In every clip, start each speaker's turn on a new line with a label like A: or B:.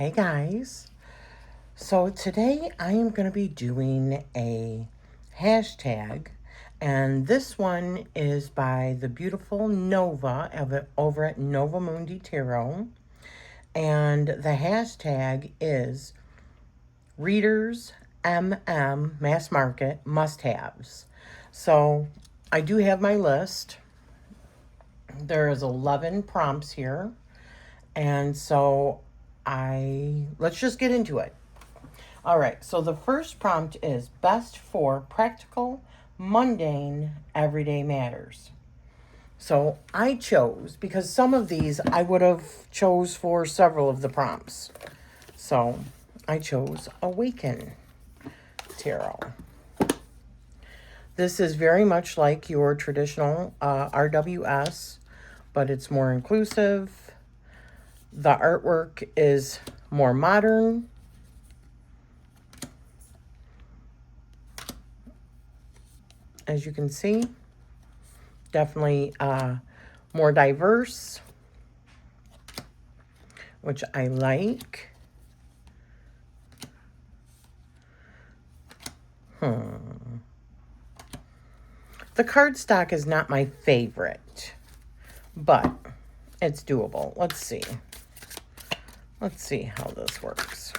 A: Hey guys, so today I am going to be doing a hashtag, and this one is by the beautiful Nova over at Nova Mundi Tarot, and the hashtag is Readers Mass Market Must-Haves. So I do have my list. There is 11 prompts here, and so let's just get into it. All right, so the first prompt is best for practical, mundane, everyday matters. So I chose, because some of these I would have chose for several of the prompts. So I chose Awaken Tarot. This is very much like your traditional RWS, but it's more inclusive. The artwork is more modern. As you can see, definitely more diverse, which I like. The cardstock is not my favorite, but it's doable. Let's see. Let's see how this works.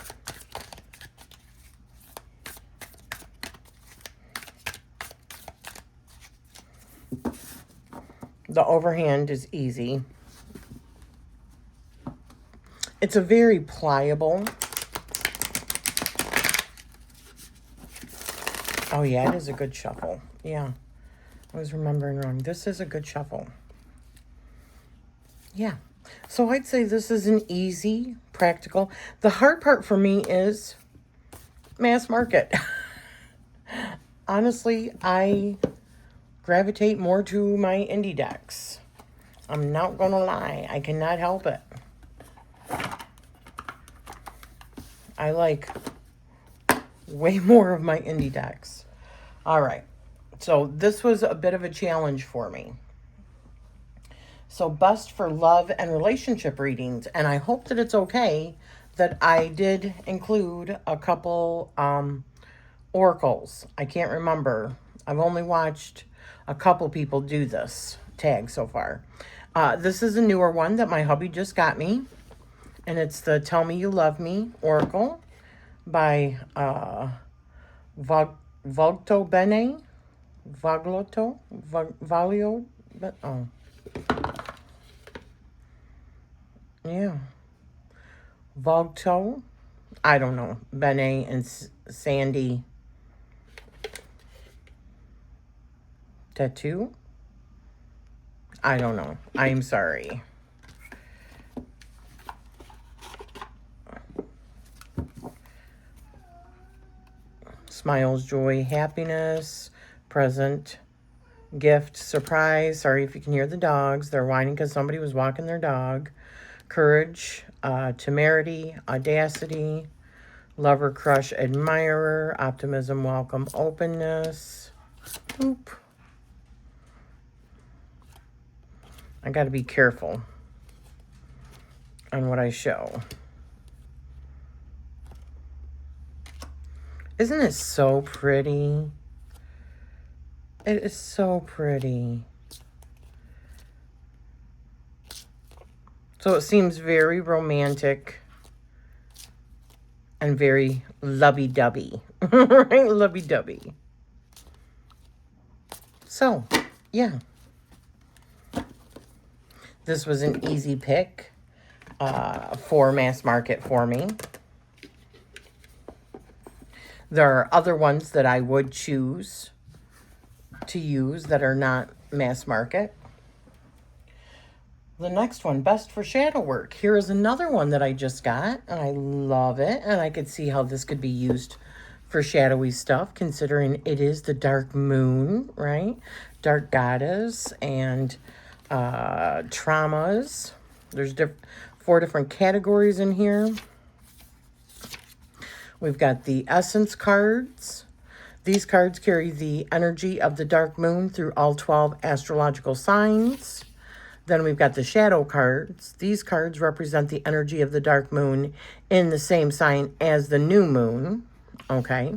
A: The overhand is easy. It's a very pliable. Oh yeah, it is a good shuffle. Yeah, I was remembering wrong. This is a good shuffle. Yeah, so I'd say this is an easy, practical. The hard part for me is mass market. Honestly, I gravitate more to my indie decks. I'm not gonna lie. I cannot help it. I like way more of my indie decks. All right. So this was a bit of a challenge for me. So best for love and relationship readings. And I hope that it's okay that I did include a couple oracles. I can't remember. I've only watched a couple people do this tag so far. This is a newer one that my hubby just got me. And it's the Tell Me You Love Me Oracle by Vogto Bene. Valio. Oh. Yeah. Vogto. I don't know. Bene and Sandy. Tattoo. I don't know. I'm sorry. Smiles, joy, happiness, present, gift, surprise. Sorry if you can hear the dogs. They're whining because somebody was walking their dog. Courage, temerity, audacity, lover, crush, admirer, optimism, welcome, openness. Oop. I got to be careful on what I show. Isn't it so pretty? It is so pretty. So it seems very romantic and very lovey-dovey. Right? Lovey-dovey. So, yeah. This was an easy pick for mass market for me. There are other ones that I would choose to use that are not mass market. The next one, best for shadow work. Here is another one that I just got, and I love it. And I could see how this could be used for shadowy stuff, considering it is the dark moon, right? Dark goddess and traumas. There's 4 different categories in here. We've got the essence cards. These cards carry the energy of the dark moon through all 12 astrological signs. Then we've got the shadow cards. These cards represent the energy of the dark moon in the same sign as the new moon. Okay.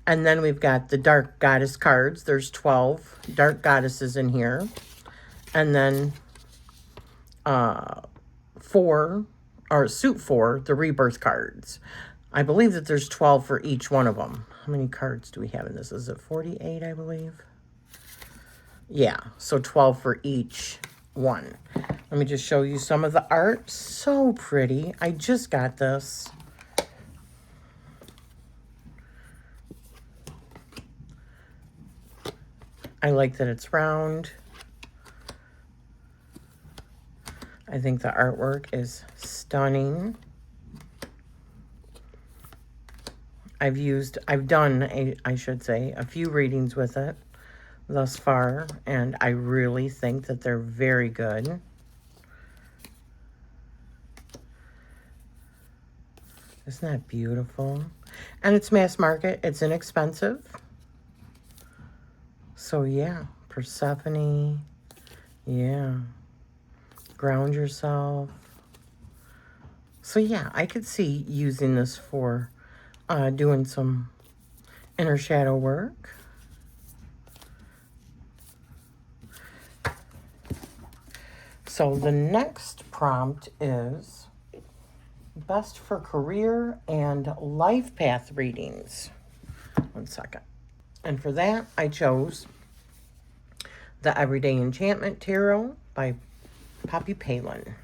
A: And then we've got the dark goddess cards. There's 12 dark goddesses in here. And then suit 4, the rebirth cards. I believe that there's 12 for each one of them. How many cards do we have in this? Is it 48, I believe? Yeah, so 12 for each one. Let me just show you some of the art. So pretty. I just got this. I like that it's round. I think the artwork is stunning. I've done, I should say, a few readings with it thus far, and I really think that they're very good. Isn't that beautiful? And it's mass market. It's inexpensive. So yeah, Persephone. Yeah. Ground yourself. So yeah, I could see using this for doing some inner shadow work. So the next prompt is best for career and life path readings. 1 second. And for that, I chose the Everyday Enchantment Tarot by Poppy Palin.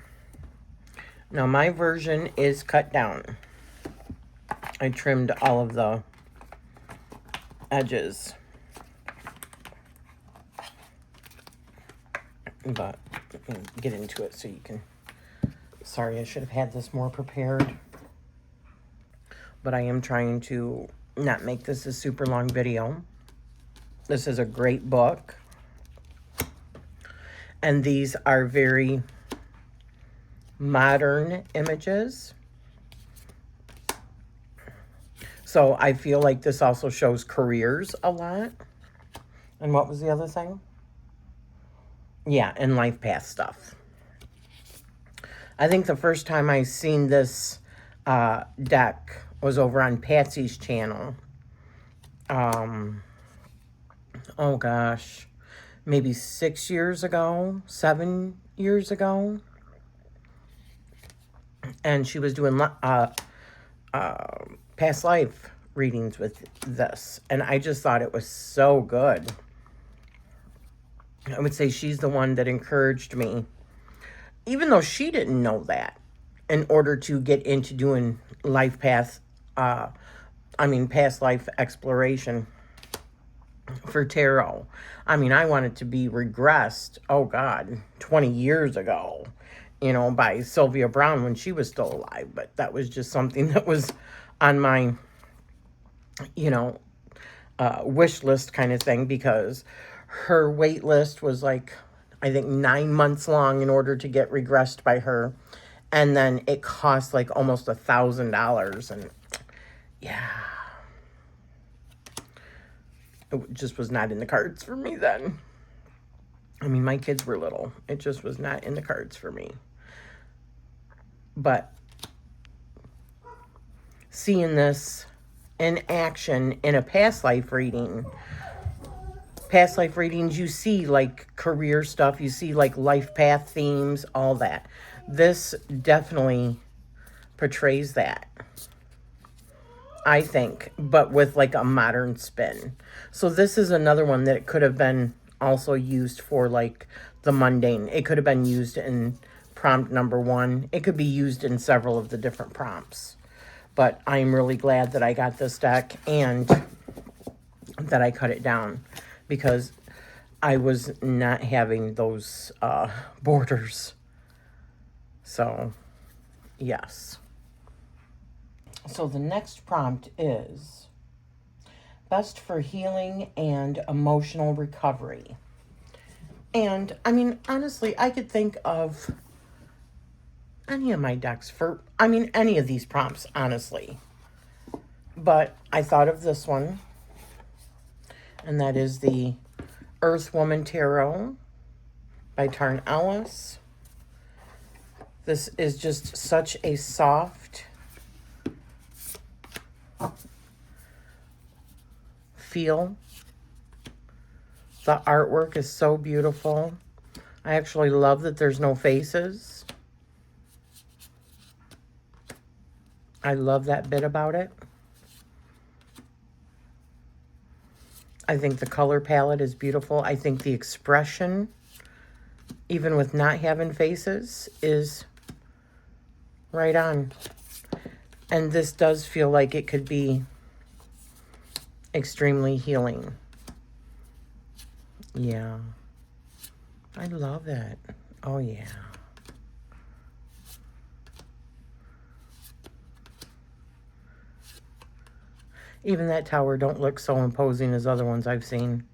A: Now my version is cut down. I trimmed all of the edges. But let me get into it so you can... Sorry, I should have had this more prepared. But I am trying to not make this a super long video. This is a great book. And these are very modern images. So I feel like this also shows careers a lot. And what was the other thing? Yeah, and life path stuff. I think the first time I seen this deck was over on Patsy's channel. Oh gosh, maybe 6 years ago, 7 years ago. And she was doing past life readings with this. And I just thought it was so good. I would say she's the one that encouraged me, even though she didn't know that, in order to get into doing life path, past life exploration for tarot. I mean, I wanted to be regressed, oh God, 20 years ago, by Sylvia Brown when she was still alive. But that was just something that was on my, wish list kind of thing, because her wait list was like, I think 9 months long in order to get regressed by her. And then it cost like almost $1,000. And yeah, it just was not in the cards for me then. I mean, my kids were little. It just was not in the cards for me. But seeing this in action in a past life reading, past life readings, you see like career stuff, you see like life path themes, all that. This definitely portrays that, I think, but with like a modern spin. So this is another one that could have been also used for like the mundane. It could have been used in prompt number 1. It could be used in several of the different prompts. But I'm really glad that I got this deck and that I cut it down, because I was not having those borders. So, yes. So the next prompt is best for healing and emotional recovery. And, I mean, honestly, I could think of any of my decks for, any of these prompts, honestly. But I thought of this one, and that is the Earth Woman Tarot by Tarn Ellis. This is just such a soft feel. The artwork is so beautiful. I actually love that there's no faces. I love that bit about it. I think the color palette is beautiful. I think the expression, even with not having faces, is right on. And this does feel like it could be extremely healing. Yeah. I love it. Oh, yeah. Even that tower don't look so imposing as other ones I've seen.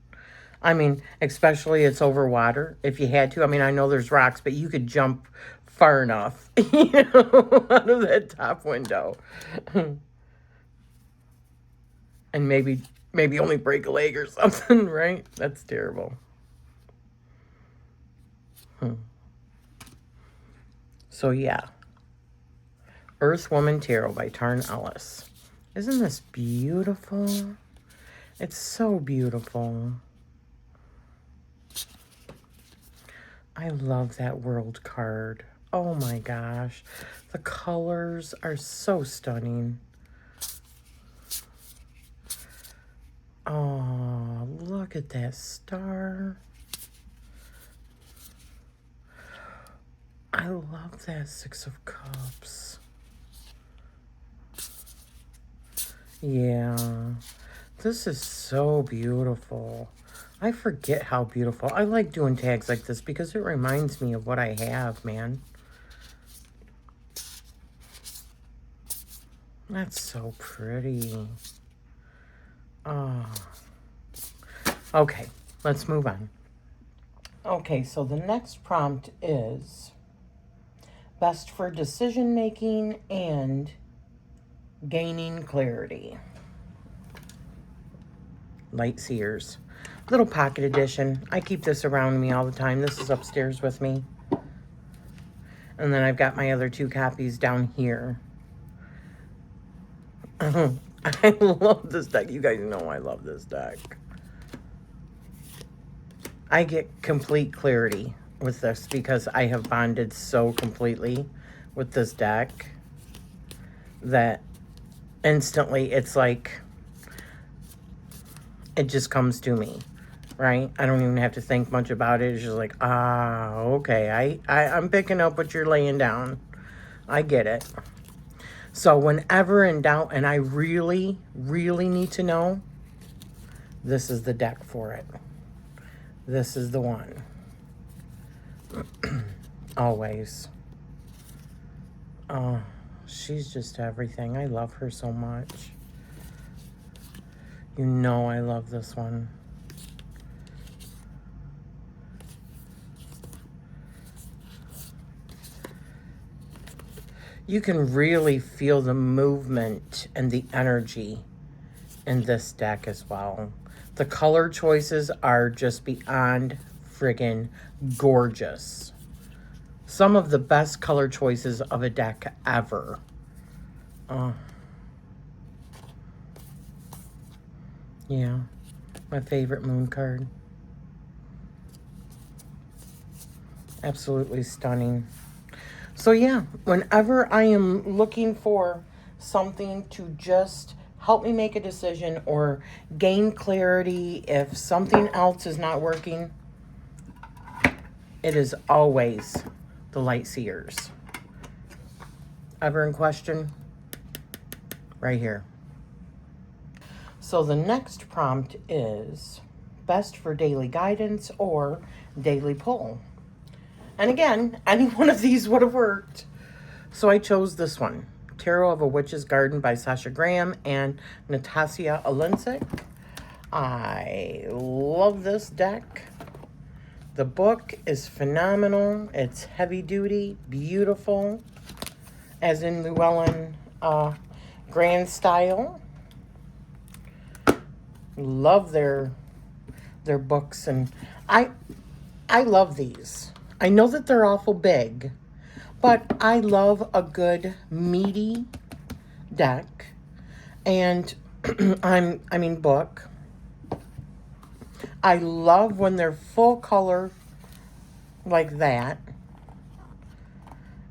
A: I mean, especially it's over water. If you had to. I mean, I know there's rocks, but you could jump far enough, out of that top window. And maybe only break a leg or something, right? That's terrible. So, yeah. Earth Woman Tarot by Tarn Ellis. Isn't this beautiful? It's so beautiful. I love that world card. Oh my gosh. The colors are so stunning. Oh, look at that star. I love that Six of Cups. Yeah, this is so beautiful. I forget how beautiful. I like doing tags like this because it reminds me of what I have, man. That's so pretty. Oh. Okay, let's move on. Okay, so the next prompt is best for decision making and gaining clarity. Light Seers. Little pocket edition. I keep this around me all the time. This is upstairs with me. And then I've got my other 2 copies down here. I love this deck. You guys know I love this deck. I get complete clarity with this because I have bonded so completely with this deck that instantly it's like it just comes to me, right? I don't even have to think much about it. It's just like, okay, I'm picking up what you're laying down. I get it. So whenever in doubt, and I really, really need to know, this is the deck for it. This is the one. Always. Oh, she's just everything. I love her so much. You know I love this one. You can really feel the movement and the energy in this deck as well. The color choices are just beyond friggin' gorgeous. Some of the best color choices of a deck ever. Yeah, my favorite moon card. Absolutely stunning. So yeah, whenever I am looking for something to just help me make a decision or gain clarity if something else is not working, it is always the Light Seers. Ever in question? Right here. So the next prompt is best for daily guidance or daily pull. And again, any one of these would have worked. So I chose this one. Tarot of a Witch's Garden by Sasha Graham and Natasha Olenek. I love this deck. The book is phenomenal. It's heavy duty, beautiful, as in Llewellyn Grand style. Love their books, and I love these. I know that they're awful big, but I love a good meaty deck. And I mean book. I love when they're full color like that.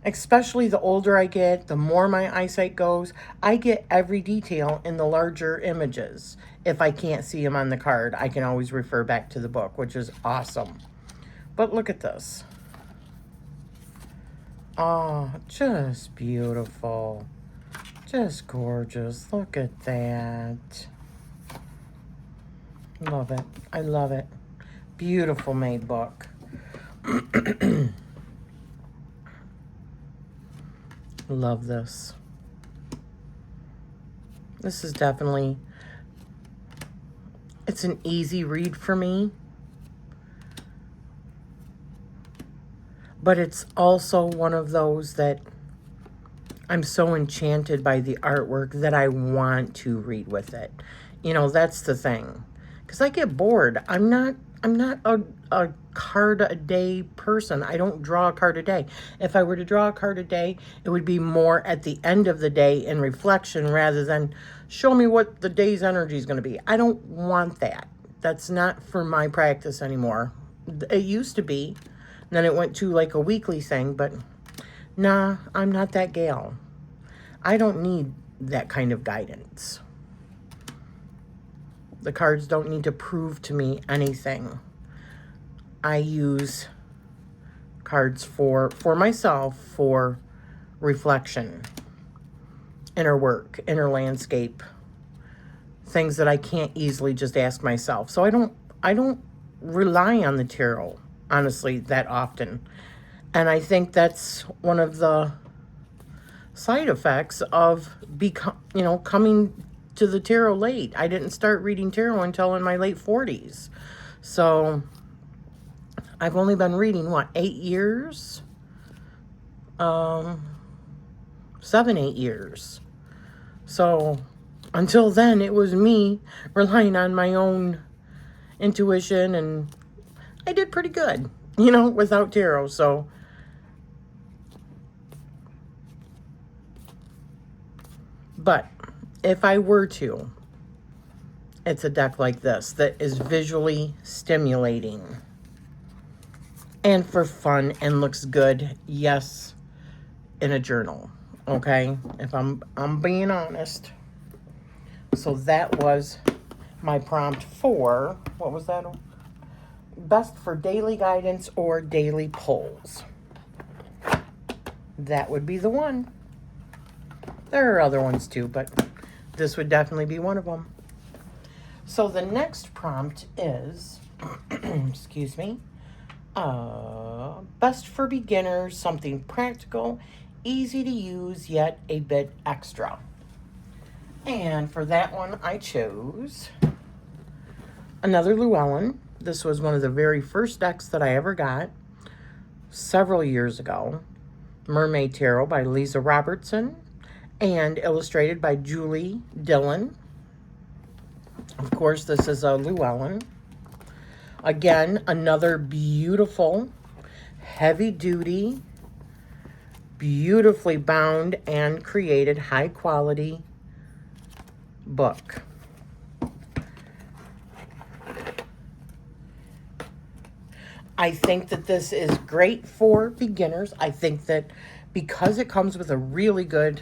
A: Especially the older I get, the more my eyesight goes. I get every detail in the larger images. If I can't see them on the card, I can always refer back to the book, which is awesome. But look at this. Oh, just beautiful. Just gorgeous. Look at that. Love it. I love it. Beautiful made book. Love this. This is definitely, it's an easy read for me. But it's also one of those that I'm so enchanted by the artwork that I want to read with it. You know, that's the thing. Because I get bored. I'm not a card a day person. I don't draw a card a day. If I were to draw a card a day, it would be more at the end of the day in reflection rather than show me what the day's energy is going to be. I don't want that. That's not for my practice anymore. It used to be. Then it went to like a weekly thing, but nah, I'm not that gal. I don't need that kind of guidance. The cards don't need to prove to me anything. I use cards for myself for reflection, inner work, inner landscape, things that I can't easily just ask myself. So I don't rely on the tarot, honestly, that often. And I think that's one of the side effects of coming to the tarot late. I didn't start reading tarot until in my late 40s. So I've only been reading, 8 years? 7, 8 years. So until then, it was me relying on my own intuition, and I did pretty good, without tarot. So but if I were to, it's a deck like this that is visually stimulating and for fun and looks good. Yes, in a journal. Okay, if I'm being honest. So that was my prompt for, what was that? Best for daily guidance or daily pulls. That would be the one. There are other ones too, but this would definitely be one of them. So the next prompt is, excuse me, best for beginners, something practical, easy to use, yet a bit extra. And for that one, I chose another Llewellyn. This was one of the very first decks that I ever got several years ago. Mermaid Tarot by Lisa Robertson and illustrated by Julie Dillon. Of course, this is a Llewellyn. Again, another beautiful, heavy-duty, beautifully bound and created high-quality book. I think that this is great for beginners. I think that because it comes with a really good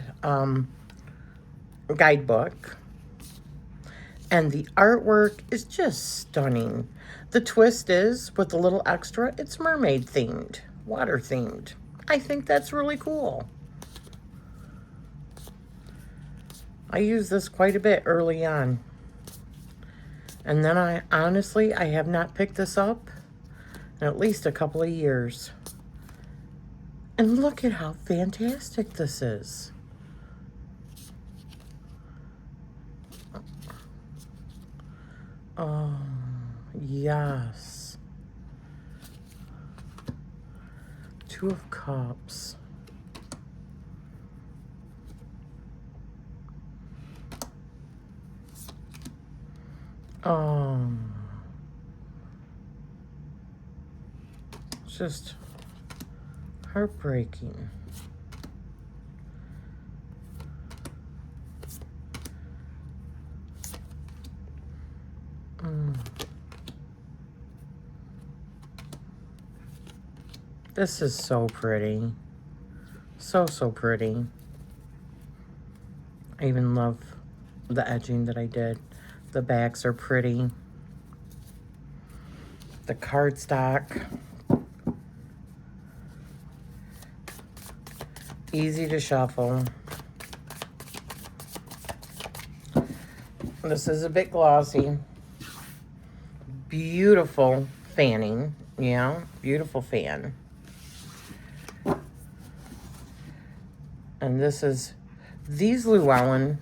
A: guidebook, and the artwork is just stunning. The twist is, with a little extra, it's mermaid themed, water themed. I think that's really cool. I used this quite a bit early on. And then I have not picked this up in at least a couple of years. And look at how fantastic this is. Oh, yes. Two of Cups. just heartbreaking. This is so pretty. So, so pretty. I even love the edging that I did. The backs are pretty. The cardstock. Easy to shuffle. This is a bit glossy. Beautiful fanning. Yeah, beautiful fan. And these Llewellyn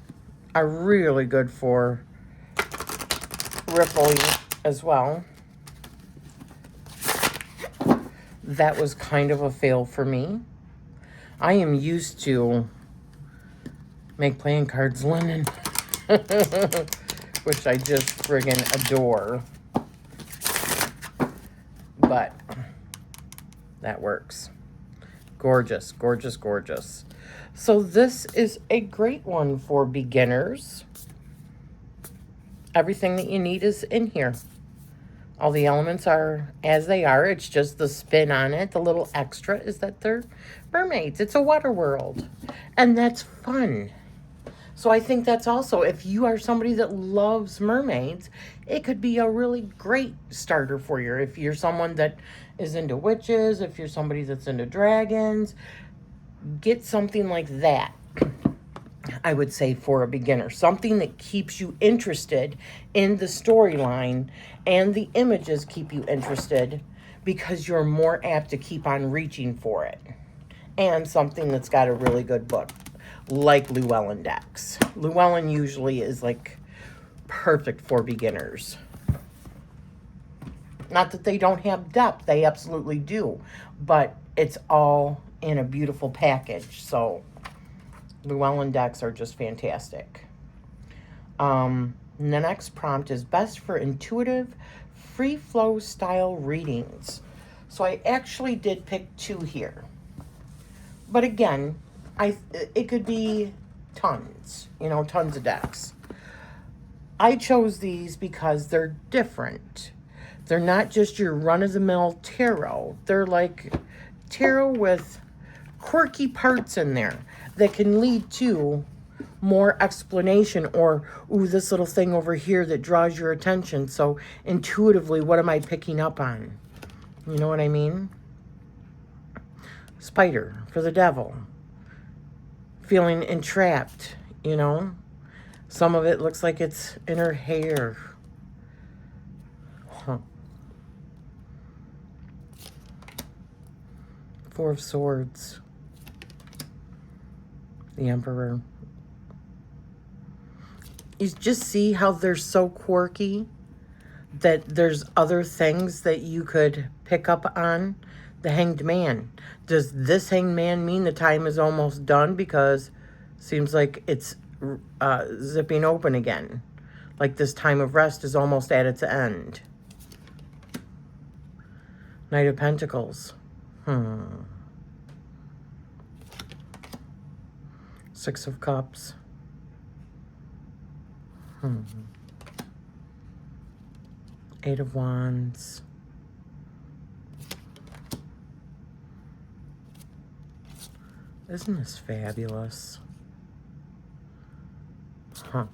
A: are really good for rippling as well. That was kind of a fail for me. I am used to make playing cards linen, which I just friggin' adore. But that works. Gorgeous, gorgeous, gorgeous. So this is a great one for beginners. Everything that you need is in here. All the elements are as they are. It's just the spin on it. The little extra is that they're mermaids. It's a water world. And that's fun. So I think that's also, if you are somebody that loves mermaids, it could be a really great starter for you. If you're someone that is into witches, if you're somebody that's into dragons, get something like that, I would say, for a beginner. Something that keeps you interested in the storyline, and the images keep you interested because you're more apt to keep on reaching for it. And something that's got a really good book, like Llewellyn decks. Llewellyn usually is like perfect for beginners. Not that they don't have depth, they absolutely do, but it's all in a beautiful package. So Llewellyn decks are just fantastic. The next prompt is best for intuitive, free flow style readings. So I actually did pick 2 here. But again, it could be tons, tons of decks. I chose these because they're different. They're not just your run-of-the-mill tarot. They're like tarot with quirky parts in there that can lead to more explanation, or, ooh, this little thing over here that draws your attention. So intuitively, what am I picking up on? You know what I mean? Spider for the devil. Feeling entrapped, Some of it looks like it's in her hair. Huh. 4 of Swords. The Emperor. You just see how they're so quirky that there's other things that you could pick up on. The Hanged Man. Does this Hanged Man mean the time is almost done? Because it seems like it's zipping open again. Like this time of rest is almost at its end. Knight of Pentacles. 6 of Cups. 8 of Wands. Isn't this fabulous? Huh.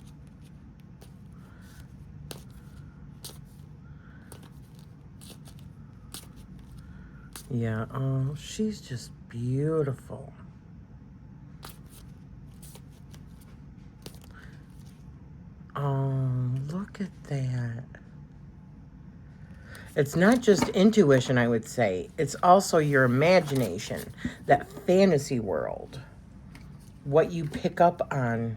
A: Yeah, oh, she's just beautiful. Oh, look at that. It's not just intuition, I would say. It's also your imagination, that fantasy world. What you pick up on,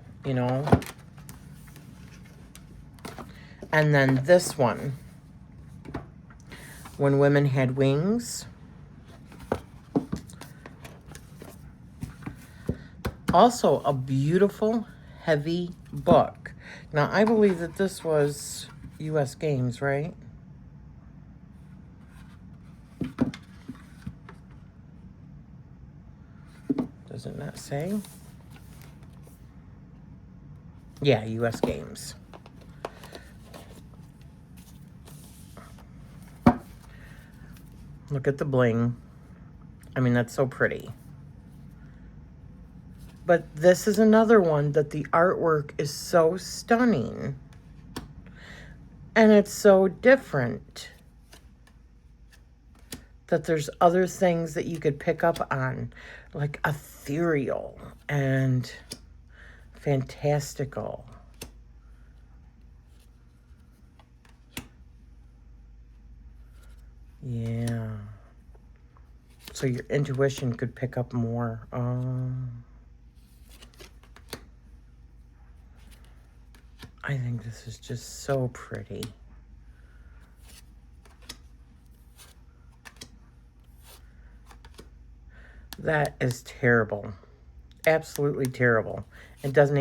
A: And then this one. When Women Had Wings. Also a beautiful, heavy book. Now, I believe that this was U.S. Games, right? Does it not say? Yeah, U.S. Games. Look at the bling. I mean, that's so pretty. But this is another one that the artwork is so stunning. And it's so different that there's other things that you could pick up on, like ethereal and fantastical. Yeah. So your intuition could pick up more. I think this is just so pretty. That is terrible. Absolutely terrible. It does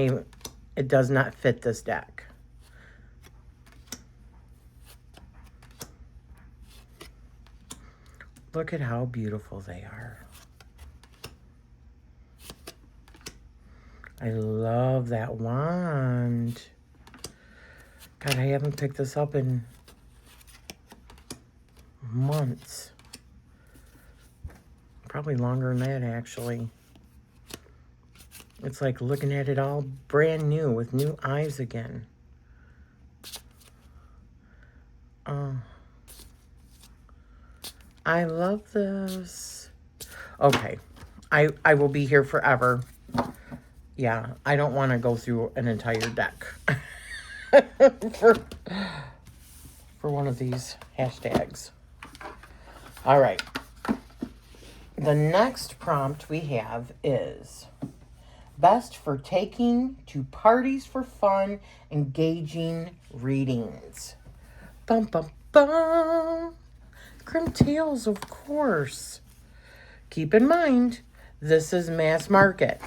A: not fit this deck. Look at how beautiful they are. I love that wand. God, I haven't picked this up in months. Probably longer than that, actually. It's like looking at it all brand new with new eyes again. I love this. Okay. I will be here forever. Yeah, I don't want to go through an entire deck for one of these hashtags. All right. The next prompt we have is best for taking to parties for fun, engaging readings. Bum, bum, bum. Grim Tales, of course. Keep in mind, this is mass market.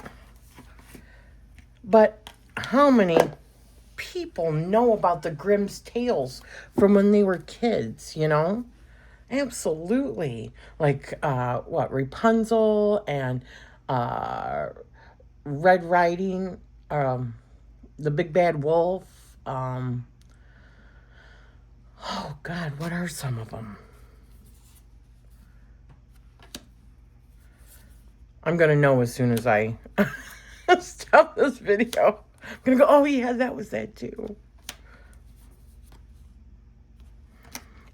A: But how many people know about the Grimm's Tales from when they were kids, you know? Absolutely. Like, Rapunzel and Red Riding, the Big Bad Wolf. Oh, God, what are some of them? I'm going to know as soon as I stop this video. I'm going to go, oh, yeah, that was that too.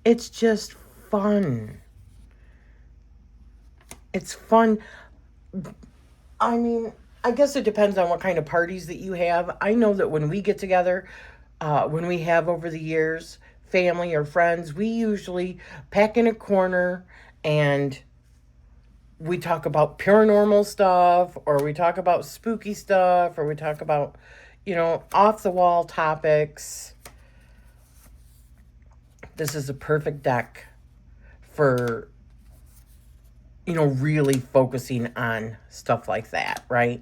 A: It's just fun. It's fun. I mean, I guess it depends on what kind of parties that you have. I know that when we get together, when we have over the years, family or friends, we usually pack in a corner and we talk about paranormal stuff, or we talk about spooky stuff, or we talk about, off the wall topics. This is a perfect deck for, really focusing on stuff like that, right?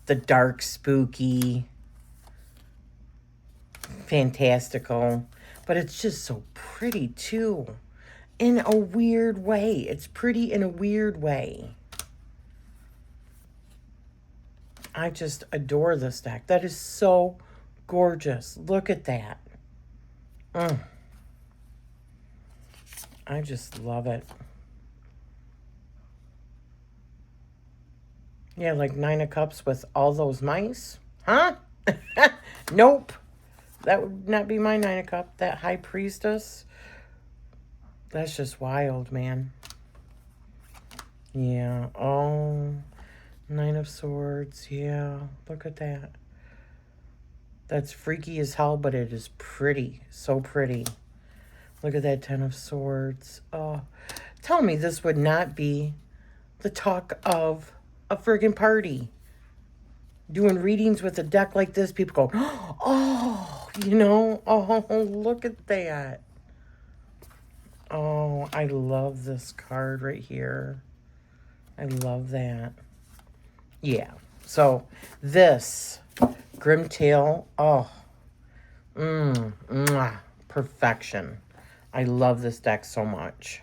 A: The dark, spooky, fantastical, but it's just so pretty too. In a weird way. It's pretty in a weird way. I just adore this deck. That is so gorgeous. Look at that. I just love it. Yeah, like 9 of Cups with all those mice. Huh? Nope. That would not be my 9 of Cups. That High Priestess. That's just wild, man. Yeah. Oh, 9 of Swords. Yeah. Look at that. That's freaky as hell, but it is pretty. So pretty. Look at that 10 of Swords. Oh, tell me this would not be the talk of a friggin' party. Doing readings with a deck like this, people go, oh, oh, look at that. Oh, I love this card right here. I love that. Yeah. So this Grim Tale, perfection. I love this deck so much.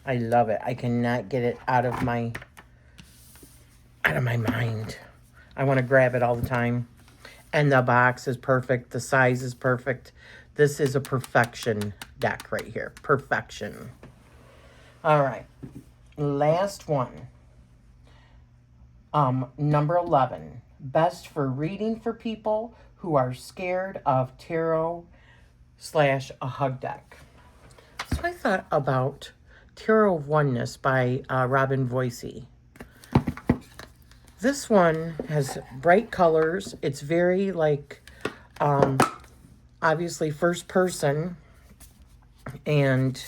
A: I love it. I cannot get it out of my out of my mind. I want to grab it all the time. And the box is perfect. The size is perfect. This is a perfection deck right here. Perfection. All right. Last one. Number 11. Best for reading for people who are scared of tarot / a hug deck. So I thought about Tarot of Oneness by Robin Voicey. This one has bright colors. It's very like, obviously first person and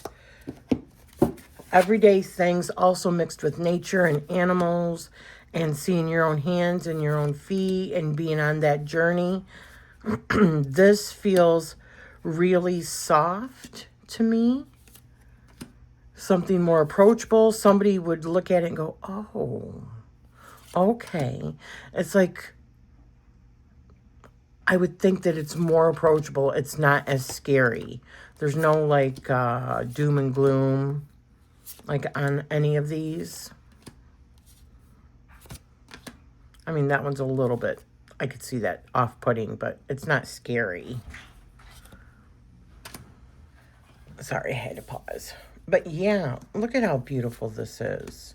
A: everyday things also mixed with nature and animals and seeing your own hands and your own feet and being on that journey. This feels really soft to me. Something more approachable. Somebody would look at it and go, oh, okay. It's like, I would think that it's more approachable. It's not as scary. There's no like doom and gloom like on any of these. I mean, that one's a little bit, I could see that off-putting, but it's not scary. Sorry, I had to pause. But yeah, look at how beautiful this is.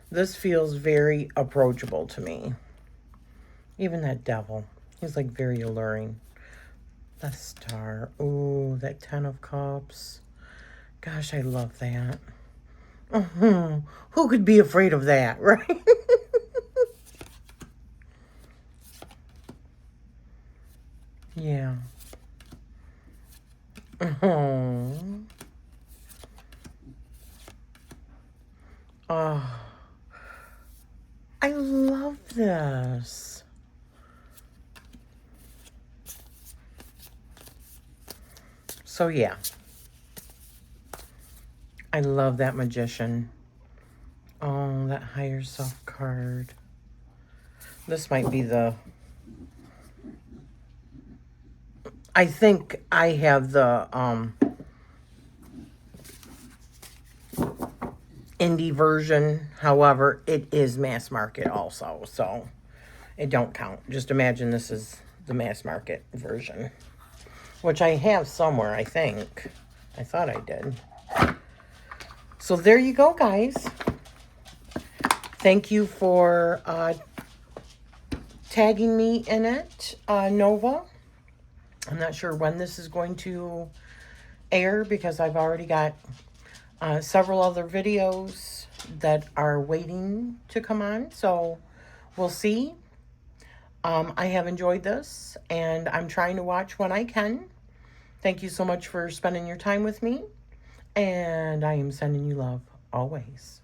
A: This feels very approachable to me. Even that devil, he's like very alluring. The star, ooh, that 10 of cups. Gosh, I love that. Who could be afraid of that, right? Yeah. Oh, I love this. So yeah, I love that Magician. Oh, that higher self card. This might be the, I think I have the indie version. However, it is mass market also, so it don't count. Just imagine this is the mass market version, which I have somewhere, I think. I thought I did. So there you go, guys. Thank you for tagging me in it, Nova. I'm not sure when this is going to air because I've already got several other videos that are waiting to come on. So we'll see. I have enjoyed this and I'm trying to watch when I can. Thank you so much for spending your time with me. And I am sending you love always.